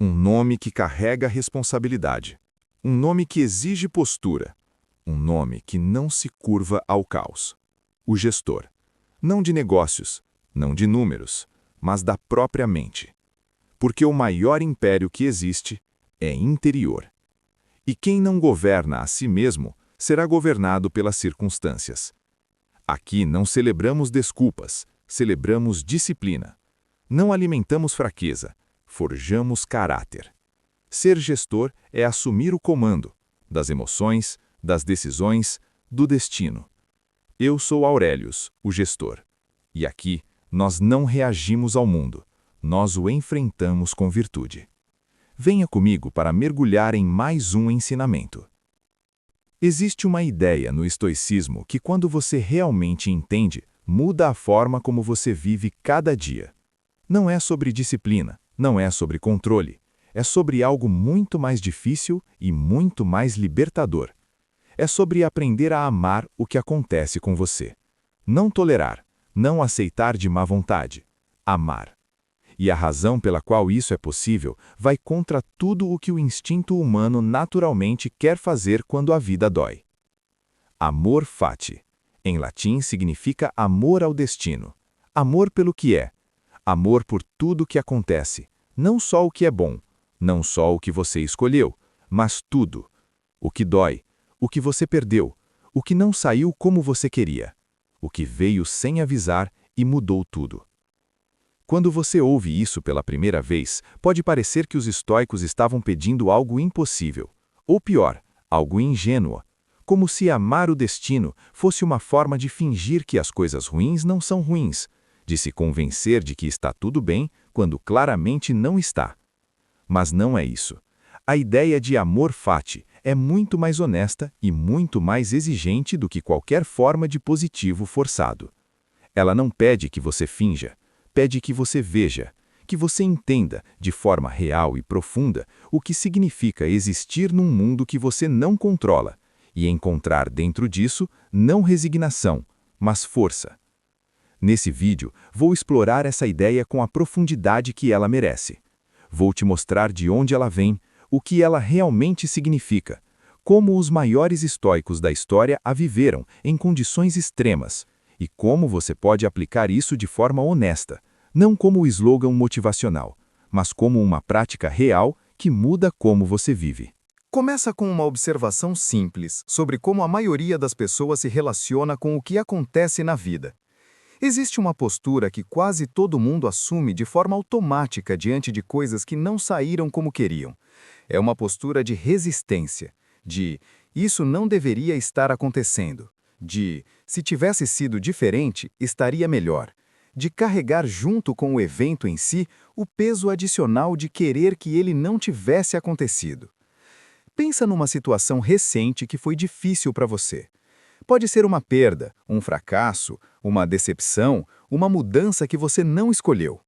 Um nome que carrega responsabilidade. Um nome que exige postura. Um nome que não se curva ao caos. O gestor. Não de negócios, não de números, mas da própria mente. Porque o maior império que existe é interior. E quem não governa a si mesmo será governado pelas circunstâncias. Aqui não celebramos desculpas, celebramos disciplina. Não alimentamos fraqueza, forjamos caráter. Ser gestor é assumir o comando das emoções, das decisões, do destino. Eu sou Aurelius, o gestor. E aqui nós não reagimos ao mundo, nós o enfrentamos com virtude. Venha comigo para mergulhar em mais um ensinamento. Existe uma ideia no estoicismo que, quando você realmente entende, muda a forma como você vive cada dia. Não é sobre disciplina, não é sobre controle, é sobre algo muito mais difícil e muito mais libertador. É sobre aprender a amar o que acontece com você. Não tolerar, não aceitar de má vontade. Amar. E a razão pela qual isso é possível vai contra tudo o que o instinto humano naturalmente quer fazer quando a vida dói. Amor fati. Em latim significa amor ao destino. Amor pelo que é. Amor por tudo que acontece. Não só o que é bom, não só o que você escolheu, mas tudo. O que dói, o que você perdeu, o que não saiu como você queria, o que veio sem avisar e mudou tudo. Quando você ouve isso pela primeira vez, pode parecer que os estoicos estavam pedindo algo impossível, ou pior, algo ingênuo, como se amar o destino fosse uma forma de fingir que as coisas ruins não são ruins, de se convencer de que está tudo bem quando claramente não está. Mas não é isso. A ideia de amor fati é muito mais honesta e muito mais exigente do que qualquer forma de positivo forçado. Ela não pede que você finja, pede que você veja, que você entenda, de forma real e profunda, o que significa existir num mundo que você não controla e encontrar dentro disso não resignação, mas força. Nesse vídeo, vou explorar essa ideia com a profundidade que ela merece. Vou te mostrar de onde ela vem, o que ela realmente significa, como os maiores estoicos da história a viveram em condições extremas, e como você pode aplicar isso de forma honesta, não como slogan motivacional, mas como uma prática real que muda como você vive. Começa com uma observação simples sobre como a maioria das pessoas se relaciona com o que acontece na vida. Existe uma postura que quase todo mundo assume de forma automática diante de coisas que não saíram como queriam. É uma postura de resistência, de isso não deveria estar acontecendo, de se tivesse sido diferente, estaria melhor, de carregar junto com o evento em si o peso adicional de querer que ele não tivesse acontecido. Pensa numa situação recente que foi difícil para você. Pode ser uma perda, um fracasso, uma decepção, uma mudança que você não escolheu.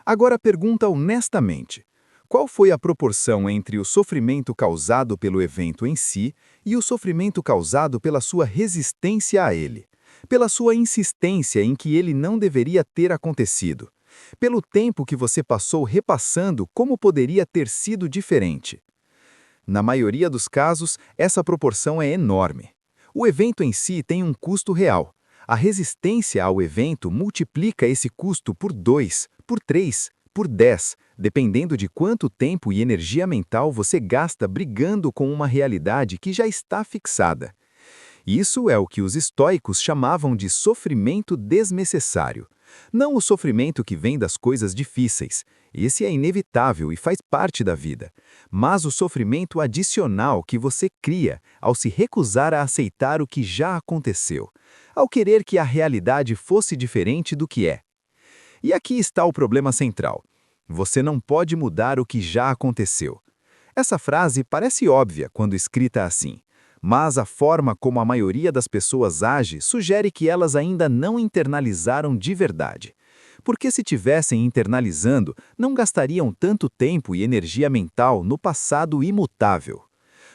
Agora pergunta honestamente, qual foi a proporção entre o sofrimento causado pelo evento em si e o sofrimento causado pela sua resistência a ele? Pela sua insistência em que ele não deveria ter acontecido? Pelo tempo que você passou repassando como poderia ter sido diferente? Na maioria dos casos, essa proporção é enorme. O evento em si tem um custo real. A resistência ao evento multiplica esse custo por 2, por 3, por 10, dependendo de quanto tempo e energia mental você gasta brigando com uma realidade que já está fixada. Isso é o que os estoicos chamavam de sofrimento desnecessário. Não o sofrimento que vem das coisas difíceis, esse é inevitável e faz parte da vida, mas o sofrimento adicional que você cria ao se recusar a aceitar o que já aconteceu, ao querer que a realidade fosse diferente do que é. E aqui está o problema central. Você não pode mudar o que já aconteceu. Essa frase parece óbvia quando escrita assim, mas a forma como a maioria das pessoas age sugere que elas ainda não internalizaram de verdade. Porque se tivessem internalizando, não gastariam tanto tempo e energia mental no passado imutável.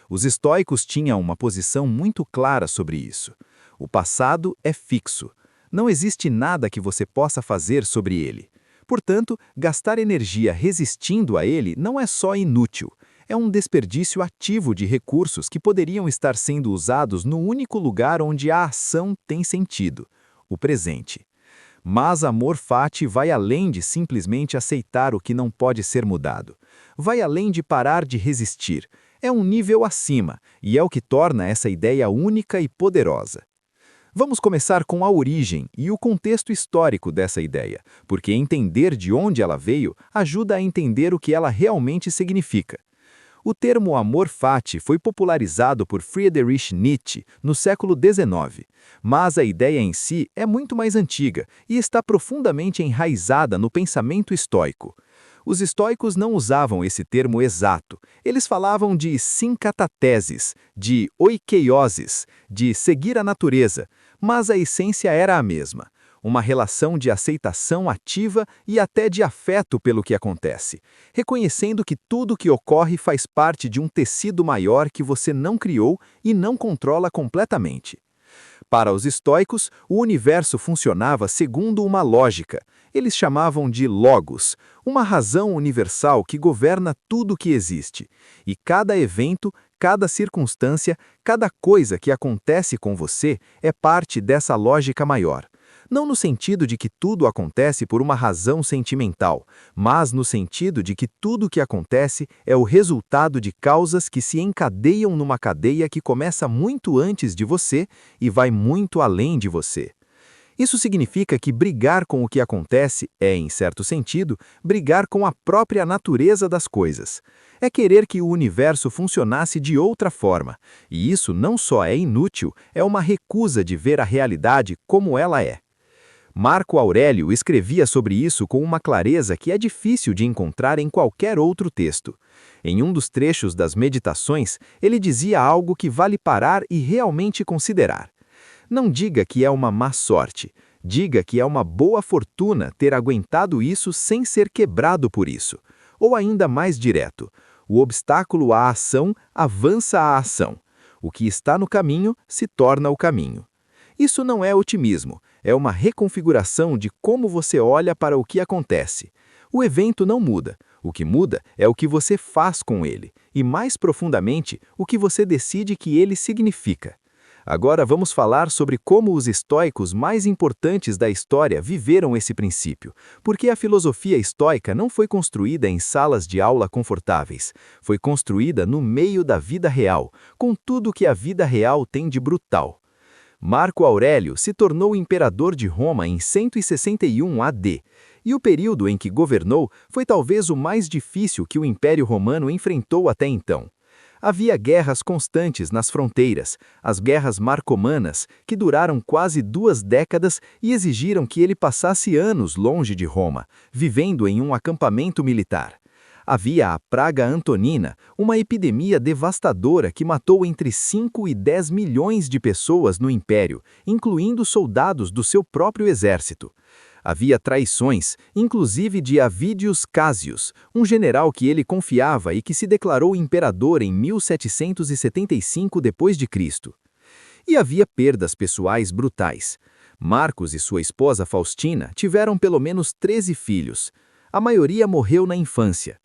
Os estoicos tinham uma posição muito clara sobre isso. O passado é fixo. Não existe nada que você possa fazer sobre ele. Portanto, gastar energia resistindo a ele não é só inútil, é um desperdício ativo de recursos que poderiam estar sendo usados no único lugar onde a ação tem sentido, o presente. Mas amor fati vai além de simplesmente aceitar o que não pode ser mudado. Vai além de parar de resistir. É um nível acima, e é o que torna essa ideia única e poderosa. Vamos começar com a origem e o contexto histórico dessa ideia, porque entender de onde ela veio ajuda a entender o que ela realmente significa. O termo amor fati foi popularizado por Friedrich Nietzsche no século XIX, mas a ideia em si é muito mais antiga e está profundamente enraizada no pensamento estoico. Os estoicos não usavam esse termo exato, eles falavam de synkatathesis, de oikeiosis, de seguir a natureza, mas a essência era a mesma. Uma relação de aceitação ativa e até de afeto pelo que acontece, reconhecendo que tudo que ocorre faz parte de um tecido maior que você não criou e não controla completamente. Para os estoicos, o universo funcionava segundo uma lógica. Eles chamavam de logos, uma razão universal que governa tudo que existe. E cada evento, cada circunstância, cada coisa que acontece com você é parte dessa lógica maior. Não no sentido de que tudo acontece por uma razão sentimental, mas no sentido de que tudo o que acontece é o resultado de causas que se encadeiam numa cadeia que começa muito antes de você e vai muito além de você. Isso significa que brigar com o que acontece é, em certo sentido, brigar com a própria natureza das coisas. É querer que o universo funcionasse de outra forma, e isso não só é inútil, é uma recusa de ver a realidade como ela é. Marco Aurélio escrevia sobre isso com uma clareza que é difícil de encontrar em qualquer outro texto. Em um dos trechos das Meditações, ele dizia algo que vale parar e realmente considerar. Não diga que é uma má sorte, diga que é uma boa fortuna ter aguentado isso sem ser quebrado por isso. Ou ainda mais direto, o obstáculo à ação avança a ação. O que está no caminho se torna o caminho. Isso não é otimismo, é uma reconfiguração de como você olha para o que acontece. O evento não muda, o que muda é o que você faz com ele, e mais profundamente, o que você decide que ele significa. Agora vamos falar sobre como os estoicos mais importantes da história viveram esse princípio, porque a filosofia estoica não foi construída em salas de aula confortáveis, foi construída no meio da vida real, com tudo que a vida real tem de brutal. Marco Aurélio se tornou imperador de Roma em 161 AD, e o período em que governou foi talvez o mais difícil que o Império Romano enfrentou até então. Havia guerras constantes nas fronteiras, as guerras marcomanas, que duraram quase 2 décadas e exigiram que ele passasse anos longe de Roma, vivendo em um acampamento militar. Havia a Praga Antonina, uma epidemia devastadora que matou entre 5 e 10 milhões de pessoas no Império, incluindo soldados do seu próprio exército. Havia traições, inclusive de Avidius Cassius, um general que ele confiava e que se declarou imperador em 1775 d.C. E havia perdas pessoais brutais. Marcos e sua esposa Faustina tiveram pelo menos 13 filhos. A maioria morreu na infância.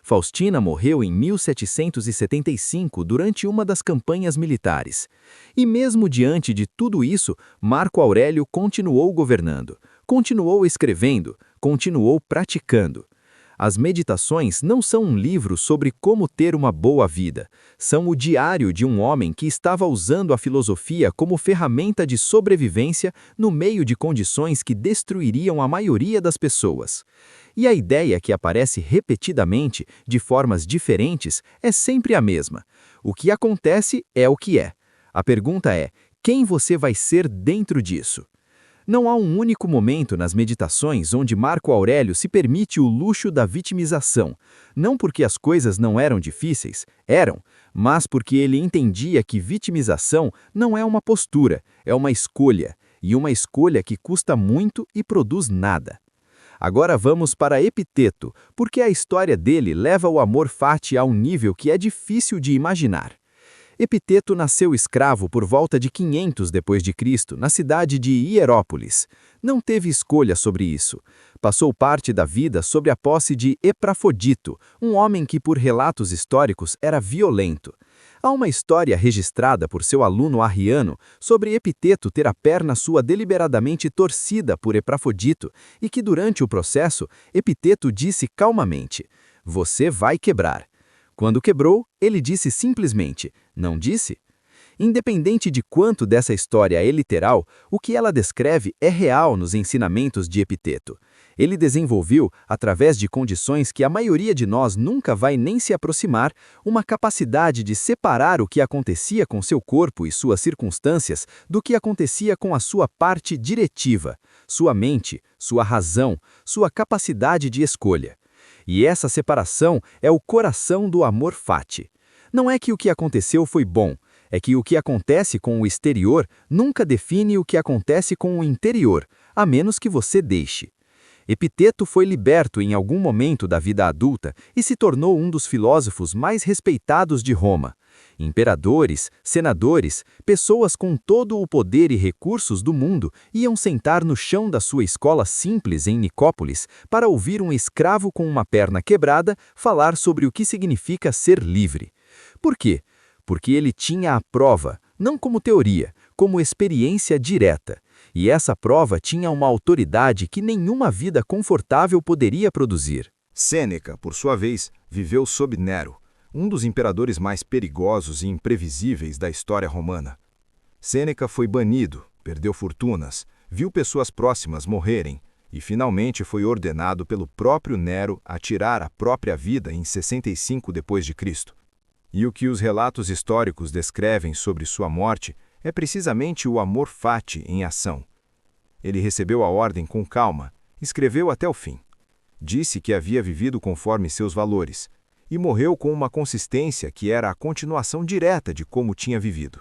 Faustina morreu em 1775 durante uma das campanhas militares. E mesmo diante de tudo isso, Marco Aurélio continuou governando, continuou escrevendo, continuou praticando. As Meditações não são um livro sobre como ter uma boa vida. São o diário de um homem que estava usando a filosofia como ferramenta de sobrevivência no meio de condições que destruiriam a maioria das pessoas. E a ideia que aparece repetidamente, de formas diferentes, é sempre a mesma. O que acontece é o que é. A pergunta é, quem você vai ser dentro disso? Não há um único momento nas Meditações onde Marco Aurélio se permite o luxo da vitimização, não porque as coisas não eram difíceis, eram, mas porque ele entendia que vitimização não é uma postura, é uma escolha, e uma escolha que custa muito e produz nada. Agora vamos para Epiteto, porque a história dele leva o amor fati a um nível que é difícil de imaginar. Epiteto nasceu escravo por volta de 500 d.C., na cidade de Hierópolis. Não teve escolha sobre isso. Passou parte da vida sob a posse de Epafrodito, um homem que, por relatos históricos, era violento. Há uma história registrada por seu aluno Arriano sobre Epiteto ter a perna sua deliberadamente torcida por Epafrodito e que, durante o processo, Epiteto disse calmamente: "Você vai quebrar." Quando quebrou, ele disse simplesmente: "Não disse?" Independente de quanto dessa história é literal, o que ela descreve é real nos ensinamentos de Epiteto. Ele desenvolveu, através de condições que a maioria de nós nunca vai nem se aproximar, uma capacidade de separar o que acontecia com seu corpo e suas circunstâncias do que acontecia com a sua parte diretiva, sua mente, sua razão, sua capacidade de escolha. E essa separação é o coração do amor fati. Não é que o que aconteceu foi bom, é que o que acontece com o exterior nunca define o que acontece com o interior, a menos que você deixe. Epiteto foi liberto em algum momento da vida adulta e se tornou um dos filósofos mais respeitados de Roma. Imperadores, senadores, pessoas com todo o poder e recursos do mundo iam sentar no chão da sua escola simples em Nicópolis para ouvir um escravo com uma perna quebrada falar sobre o que significa ser livre. Por quê? Porque ele tinha a prova, não como teoria, como experiência direta. E essa prova tinha uma autoridade que nenhuma vida confortável poderia produzir. Sêneca, por sua vez, viveu sob Nero, um dos imperadores mais perigosos e imprevisíveis da história romana. Sêneca foi banido, perdeu fortunas, viu pessoas próximas morrerem e finalmente foi ordenado pelo próprio Nero a tirar a própria vida em 65 d.C. E o que os relatos históricos descrevem sobre sua morte é precisamente o amor fati em ação. Ele recebeu a ordem com calma, escreveu até o fim. Disse que havia vivido conforme seus valores, e morreu com uma consistência que era a continuação direta de como tinha vivido.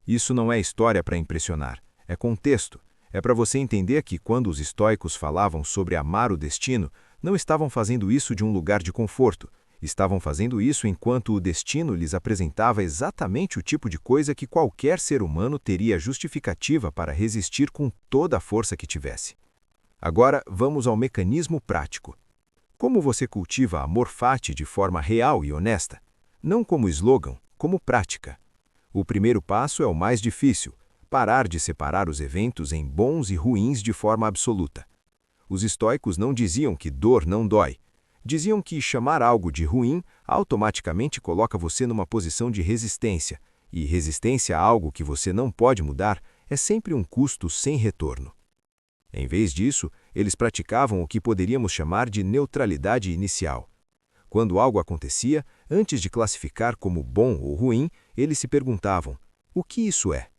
Isso não é história para impressionar, é contexto. É para você entender que, quando os estoicos falavam sobre amar o destino, não estavam fazendo isso de um lugar de conforto. Estavam fazendo isso enquanto o destino lhes apresentava exatamente o tipo de coisa que qualquer ser humano teria justificativa para resistir com toda a força que tivesse. Agora, vamos ao mecanismo prático. Como você cultiva amor fati de forma real e honesta? Não como slogan, como prática. O primeiro passo é o mais difícil: parar de separar os eventos em bons e ruins de forma absoluta. Os estoicos não diziam que dor não dói. Diziam que chamar algo de ruim automaticamente coloca você numa posição de resistência, e resistência a algo que você não pode mudar é sempre um custo sem retorno. Em vez disso, eles praticavam o que poderíamos chamar de neutralidade inicial. Quando algo acontecia, antes de classificar como bom ou ruim, eles se perguntavam: o que isso é?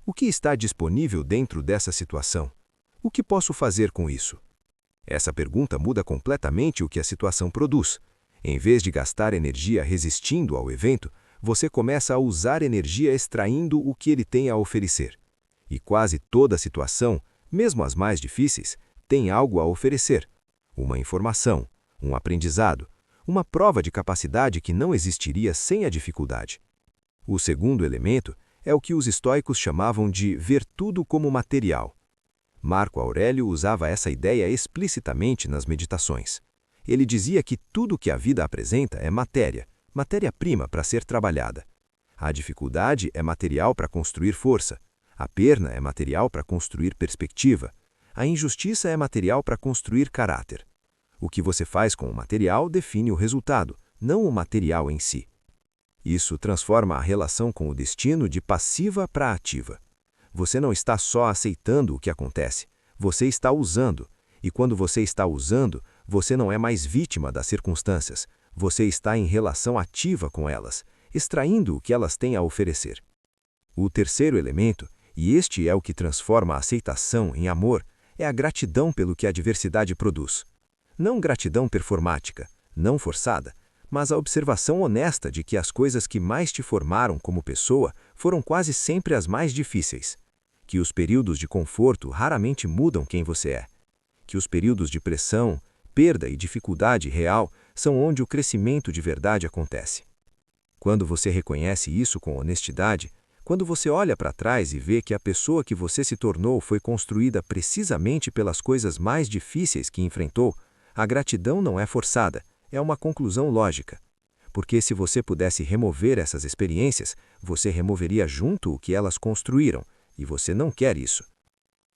O que está disponível dentro dessa situação? O que posso fazer com isso? Essa pergunta muda completamente o que a situação produz. Em vez de gastar energia resistindo ao evento, você começa a usar energia extraindo o que ele tem a oferecer. E quase toda situação, mesmo as mais difíceis, tem algo a oferecer. Uma informação, um aprendizado, uma prova de capacidade que não existiria sem a dificuldade. O segundo elemento é o que os estoicos chamavam de ver tudo como material. Marco Aurélio usava essa ideia explicitamente nas meditações. Ele dizia que tudo que a vida apresenta é matéria, matéria-prima para ser trabalhada. A dificuldade é material para construir força, a perna é material para construir perspectiva, a injustiça é material para construir caráter. O que você faz com o material define o resultado, não o material em si. Isso transforma a relação com o destino de passiva para ativa. Você não está só aceitando o que acontece, você está usando. E quando você está usando, você não é mais vítima das circunstâncias, você está em relação ativa com elas, extraindo o que elas têm a oferecer. O terceiro elemento, e este é o que transforma a aceitação em amor, é a gratidão pelo que a diversidade produz. Não gratidão performática, não forçada, mas a observação honesta de que as coisas que mais te formaram como pessoa foram quase sempre as mais difíceis. Que os períodos de conforto raramente mudam quem você é. Que os períodos de pressão, perda e dificuldade real são onde o crescimento de verdade acontece. Quando você reconhece isso com honestidade, Quando você olha para trás e vê que a pessoa que você se tornou foi construída precisamente pelas coisas mais difíceis que enfrentou, a gratidão não é forçada, é uma conclusão lógica. Porque se você pudesse remover essas experiências, você removeria junto o que elas construíram, e você não quer isso.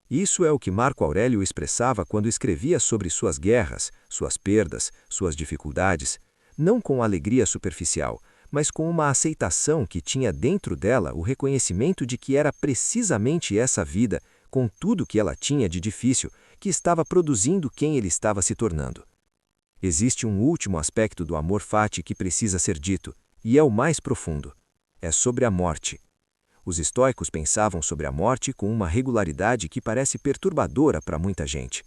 Isso é o que Marco Aurélio expressava quando escrevia sobre suas guerras, suas perdas, suas dificuldades, não com alegria superficial, mas com uma aceitação que tinha dentro dela o reconhecimento de que era precisamente essa vida, com tudo que ela tinha de difícil, que estava produzindo quem ele estava se tornando. Existe um último aspecto do amor fati que precisa ser dito, e é o mais profundo. É sobre a morte. Os estoicos pensavam sobre a morte com uma regularidade que parece perturbadora para muita gente.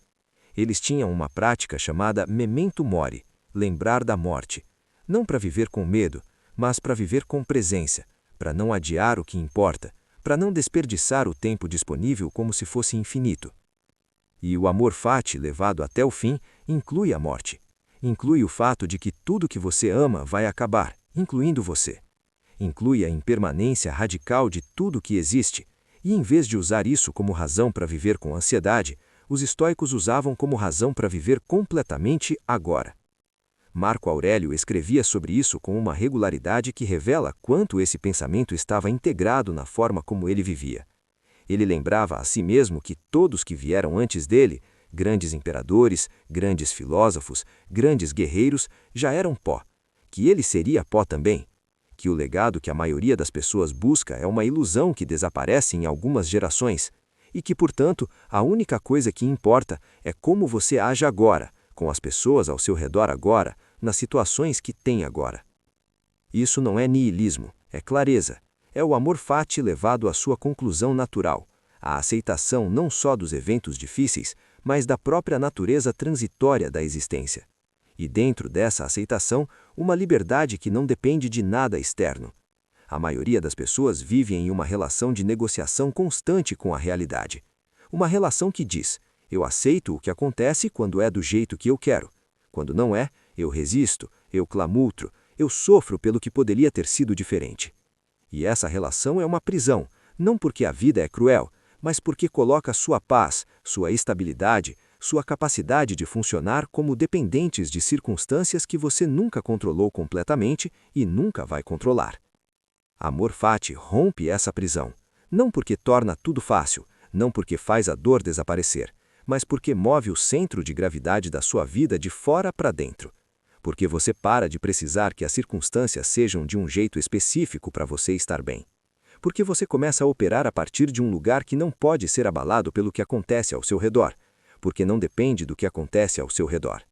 Eles tinham uma prática chamada memento mori, lembrar da morte, não para viver com medo, mas para viver com presença, para não adiar o que importa, para não desperdiçar o tempo disponível como se fosse infinito. E o amor fati, levado até o fim, inclui a morte. Inclui o fato de que tudo que você ama vai acabar, incluindo você. Inclui a impermanência radical de tudo que existe, e em vez de usar isso como razão para viver com ansiedade, os estoicos usavam como razão para viver completamente agora. Marco Aurélio escrevia sobre isso com uma regularidade que revela quanto esse pensamento estava integrado na forma como ele vivia. Ele lembrava a si mesmo que todos que vieram antes dele, grandes imperadores, grandes filósofos, grandes guerreiros, já eram pó, que ele seria pó também, que o legado que a maioria das pessoas busca é uma ilusão que desaparece em algumas gerações, e que, portanto, a única coisa que importa é como você age agora, com as pessoas ao seu redor agora, nas situações que tem agora. Isso não é niilismo, é clareza. É o amor fati levado à sua conclusão natural, a aceitação não só dos eventos difíceis, mas da própria natureza transitória da existência. E dentro dessa aceitação, uma liberdade que não depende de nada externo. A maioria das pessoas vive em uma relação de negociação constante com a realidade. Uma relação que diz: eu aceito o que acontece quando é do jeito que eu quero. Quando não é, eu resisto, eu clamultro, eu sofro pelo que poderia ter sido diferente. E essa relação é uma prisão, não porque a vida é cruel, mas porque coloca sua paz, sua estabilidade, sua capacidade de funcionar como dependentes de circunstâncias que você nunca controlou completamente e nunca vai controlar. Amor fati rompe essa prisão, não porque torna tudo fácil, não porque faz a dor desaparecer, mas porque move o centro de gravidade da sua vida de fora para dentro. Porque você para de precisar que as circunstâncias sejam de um jeito específico para você estar bem. Porque você começa a operar a partir de um lugar que não pode ser abalado pelo que acontece ao seu redor, porque não depende do que acontece ao seu redor.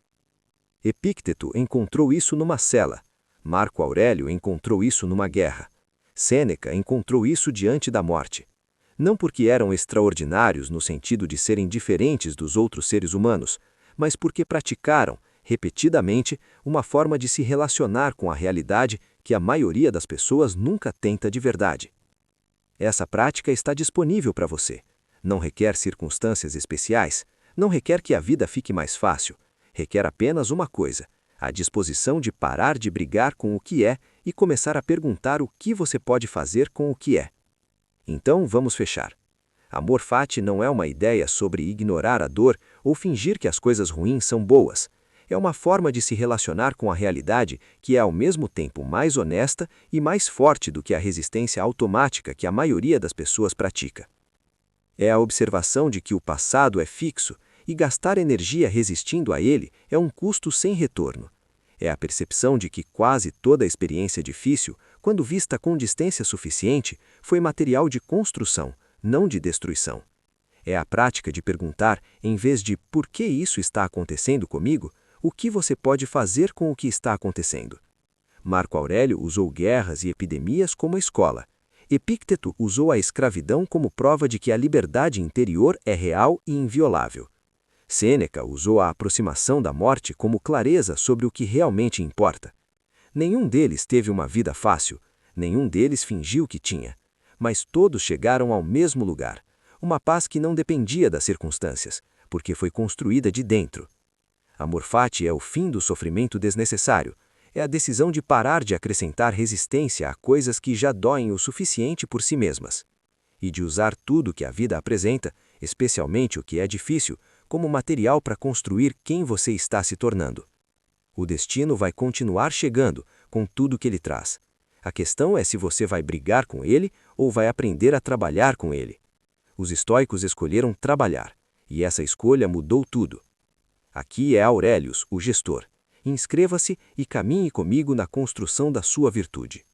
Epícteto encontrou isso numa cela. Marco Aurélio encontrou isso numa guerra. Sêneca encontrou isso diante da morte. Não porque eram extraordinários no sentido de serem diferentes dos outros seres humanos, mas porque praticaram, repetidamente, uma forma de se relacionar com a realidade que a maioria das pessoas nunca tenta de verdade. Essa prática está disponível para você. Não requer circunstâncias especiais, não requer que a vida fique mais fácil. Requer apenas uma coisa: a disposição de parar de brigar com o que é e começar a perguntar o que você pode fazer com o que é. Então, vamos fechar. Amor fati não é uma ideia sobre ignorar a dor ou fingir que as coisas ruins são boas. É uma forma de se relacionar com a realidade que é ao mesmo tempo mais honesta e mais forte do que a resistência automática que a maioria das pessoas pratica. É a observação de que o passado é fixo e gastar energia resistindo a ele é um custo sem retorno. É a percepção de que quase toda experiência difícil, quando vista com distância suficiente, foi material de construção, não de destruição. É a prática de perguntar, em vez de por que isso está acontecendo comigo, o que você pode fazer com o que está acontecendo. Marco Aurélio usou guerras e epidemias como escola. Epícteto usou a escravidão como prova de que a liberdade interior é real e inviolável. Sêneca usou a aproximação da morte como clareza sobre o que realmente importa. Nenhum deles teve uma vida fácil, nenhum deles fingiu que tinha, mas todos chegaram ao mesmo lugar, uma paz que não dependia das circunstâncias, porque foi construída de dentro. Amor fati é o fim do sofrimento desnecessário, É a decisão de parar de acrescentar resistência a coisas que já doem o suficiente por si mesmas. E de usar tudo que a vida apresenta, especialmente o que é difícil, como material para construir quem você está se tornando. O destino vai continuar chegando, com tudo que ele traz. A questão é se você vai brigar com ele ou vai aprender a trabalhar com ele. Os estoicos escolheram trabalhar, e essa escolha mudou tudo. Aqui é Aurelius, o gestor. Inscreva-se e caminhe comigo na construção da sua virtude.